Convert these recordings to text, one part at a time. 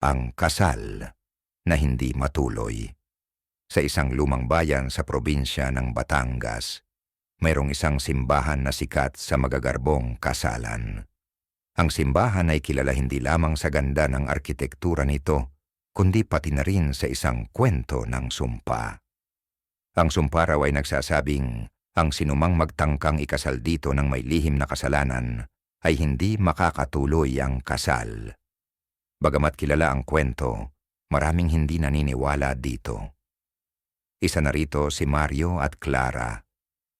ang kasal na hindi matuloy. Sa isang lumang bayan sa probinsya ng Batangas, mayroong isang simbahan na sikat sa magagarbong kasalan. Ang simbahan ay kilala hindi lamang sa ganda ng arkitektura nito, kundi pati na rin sa isang kwento ng sumpa. Ang sumpa raw ay nagsasabing ang sinumang magtangkang ikasal dito ng may lihim na kasalanan ay hindi makakatuloy ang kasal. Bagamat kilala ang kwento, maraming hindi naniniwala dito. Isa na rito si Mario at Clara.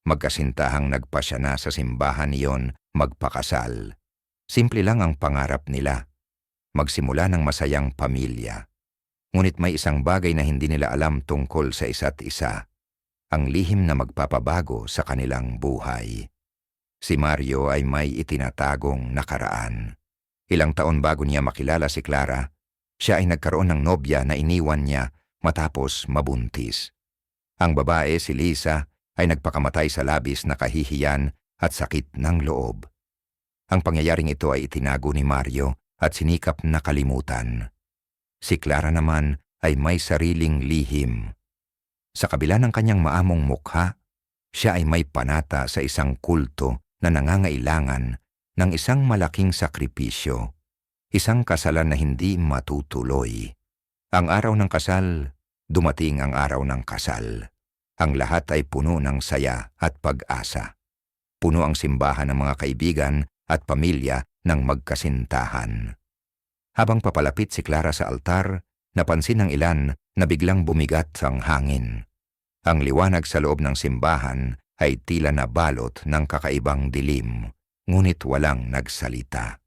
Magkasintahang nagpasya na sa simbahan iyon magpakasal. Simple lang ang pangarap nila, magsimula ng masayang pamilya. Ngunit may isang bagay na hindi nila alam tungkol sa isa't isa, ang lihim na magpapabago sa kanilang buhay. Si Mario ay may itinatagong nakaraan. Ilang taon bago niya makilala si Clara, siya ay nagkaroon ng nobya na iniwan niya matapos mabuntis. Ang babae, si Lisa, ay nagpakamatay sa labis na kahihiyan at sakit ng loob. Ang pangyayaring ito ay itinago ni Mario at sinikap na kalimutan. Si Clara naman ay may sariling lihim. Sa kabila ng kanyang maamong mukha, siya ay may panata sa isang kulto na nangangailangan ng isang malaking sakripisyo, isang kasalan na hindi matutuloy. Ang araw ng kasal, dumating ang araw ng kasal. Ang lahat ay puno ng saya at pag-asa. Puno ang simbahan ng mga kaibigan at pamilya ng magkasintahan. Habang papalapit si Clara sa altar, napansin ng ilan na biglang bumigat ang hangin. Ang liwanag sa loob ng simbahan ay tila nabalot ng kakaibang dilim, ngunit walang nagsalita.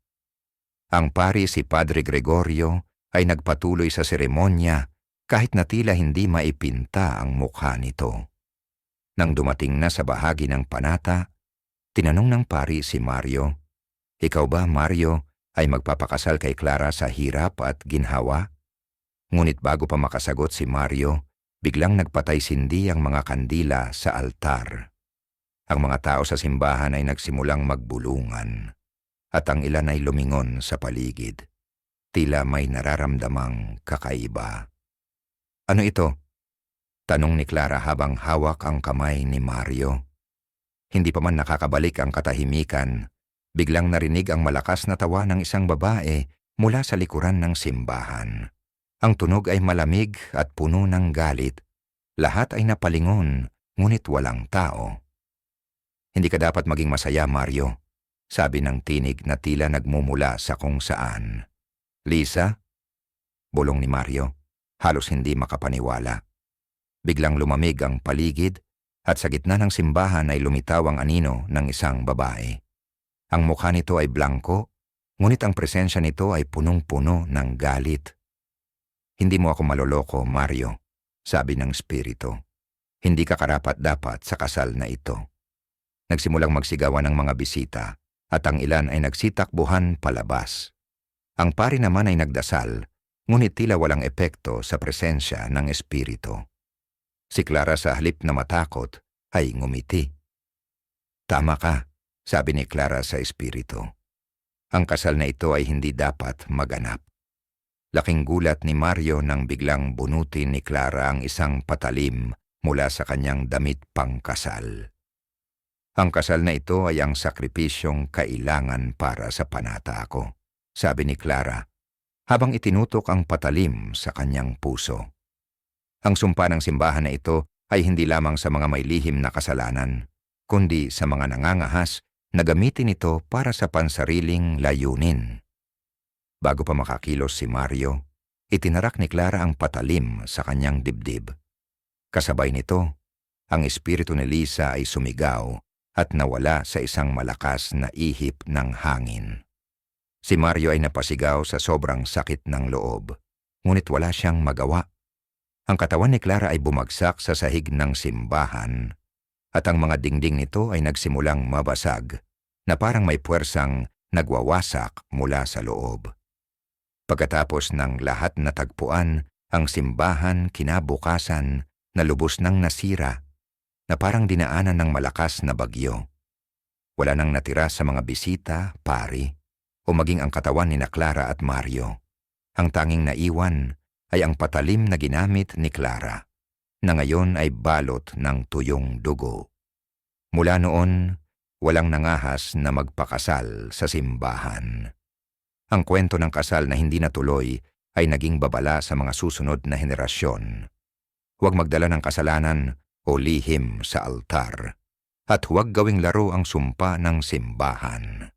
Ang pari si Padre Gregorio ay nagpatuloy sa seremonya kahit na tila hindi maipinta ang mukha nito. Nang dumating na sa bahagi ng panata, tinanong ng pari si Mario, "Ikaw ba, Mario, ay magpapakasal kay Clara sa hirap at ginhawa?" Ngunit bago pa makasagot si Mario, biglang nagpatay sindi ang mga kandila sa altar. Ang mga tao sa simbahan ay nagsimulang magbulungan, at ang ilan ay lumingon sa paligid. Tila may nararamdamang kakaiba. "Ano ito?" tanong ni Clara habang hawak ang kamay ni Mario. Hindi pa man nakakabalik ang katahimikan, biglang narinig ang malakas na tawa ng isang babae mula sa likuran ng simbahan. Ang tunog ay malamig at puno ng galit. Lahat ay napalingon, ngunit walang tao. "Hindi ka dapat maging masaya, Mario," sabi ng tinig na tila nagmumula sa kung saan. "Lisa?" bulong ni Mario, halos hindi makapaniwala. Biglang lumamig ang paligid at sa gitna ng simbahan ay lumitaw ang anino ng isang babae. Ang mukha nito ay blanko, ngunit ang presensya nito ay punong-puno ng galit. "Hindi mo ako maloloko, Mario," sabi ng espiritu. "Hindi ka karapat-dapat sa kasal na ito." Nagsimulang magsigawan ng mga bisita at ang ilan ay nagsitakbuhan palabas. Ang pari naman ay nagdasal, ngunit tila walang epekto sa presensya ng espiritu. Si Clara sa halip na matakot ay ngumiti. "Tama ka," sabi ni Clara sa espiritu. "Ang kasal na ito ay hindi dapat maganap." Laking gulat ni Mario nang biglang bunutin ni Clara ang isang patalim mula sa kanyang damit pangkasal. "Ang kasal na ito ay ang sakripisyong kailangan para sa panata ko," sabi ni Clara, habang itinutok ang patalim sa kanyang puso. Ang sumpa ng simbahan na ito ay hindi lamang sa mga may lihim na kasalanan, kundi sa mga nangangahas na gamitin ito para sa pansariling layunin. Bago pa makakilos si Mario, itinarak ni Clara ang patalim sa kanyang dibdib. Kasabay nito, ang espiritu ni Lisa ay sumigaw at nawala sa isang malakas na ihip ng hangin. Si Mario ay napasigaw sa sobrang sakit ng loob, ngunit wala siyang magawa. Ang katawan ni Clara ay bumagsak sa sahig ng simbahan at ang mga dingding nito ay nagsimulang mabasag na parang may puwersang nagwawasak mula sa loob. Pagkatapos ng lahat na tagpuan, ang simbahan kinabukasan na lubos ng nasira na parang dinaanan ng malakas na bagyo. Wala nang natira sa mga bisita, pari, o maging ang katawan ni na Clara at Mario. Ang tanging naiwan ay ang patalim na ginamit ni Clara, na ngayon ay balot ng tuyong dugo. Mula noon, walang nangahas na magpakasal sa simbahan. Ang kwento ng kasal na hindi natuloy ay naging babala sa mga susunod na henerasyon. Huwag magdala ng kasalanan o lihim sa altar, at huwag gawing laro ang sumpa ng simbahan.